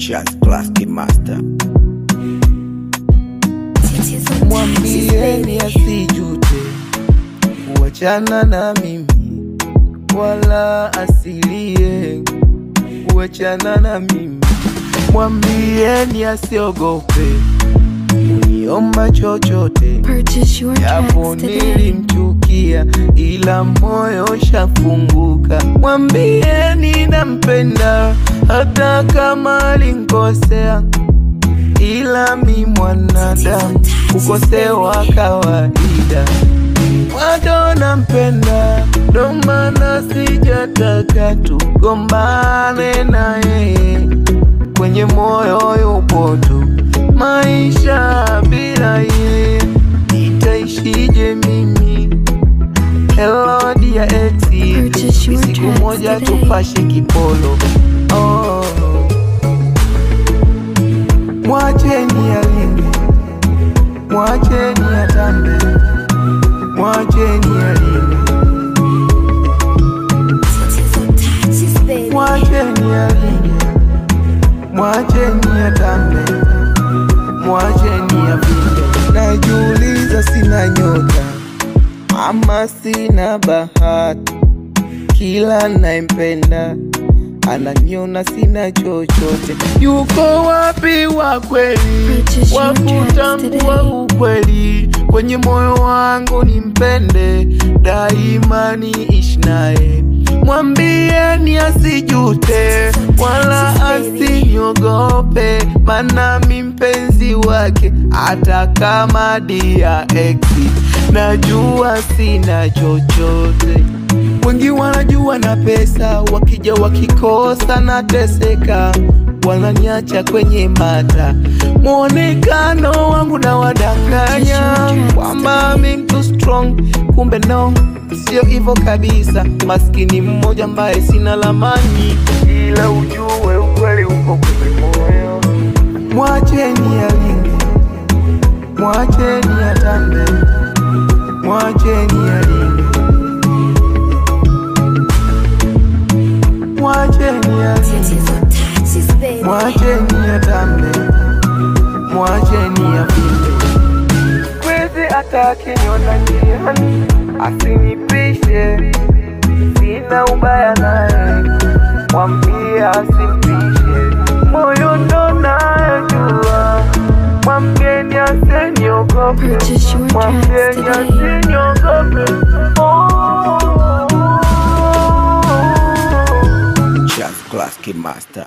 Just Classic Master. Mwambieni asijute kuachana na mimi, wala asilie kuachana na mimi. Mwambieni asiogope uniomba chochote, japo nilimchukia ila moyo shafunguka. Mwambieni nampenda hata kama alinkosea, ila mi mwanadamu kukosewa kawaida. Bado nampenda, ndo maana sijataka tugombane na yeye. Kwenye moyo yupo tu, maisha bila yeye nitaishije mimi? Hello dear exi, siku moja tupashe kipolo. Oh, mwacheni alime, mwacheni atambe, mwacheni alime, mwacheni alime, mwacheni atambe, mwacheni apinde. Najiuliza sina nyota ama sina bahati, kila naempenda ananiona sina chochote. Yuko wapi wa kweli, wa kutambua ukweli? Kwenye moyo wangu nimpende, daima niishi naye. Mwambieni asijute, wala asiniogope, maana mi mpenzi wake, hata kama dia exi. Najua sina chochote, wengi wanajua na pesa, wakija wakikosa nateseka, wananiacha kwenye mata. Muonekano wangu na wadanganya kwamba mi mtu strong, kumbe no, sio hivyo kabisa. Maskini mmoja ambaye sina lamani, ila ujue ukweli uko kwenye moyo. Mwacheni alime, mwacheni atambe, mwacheni alime, mwacheni alime, mwacheni atambe, mwacheni apinde. Kwezi atakiniona njiani asinipishe, sina ubaya naye, mwambie asimpishe, moyo ndo nayojua. Mwambieni asiniogope, mwambieni asiniogope. Just Classic Master.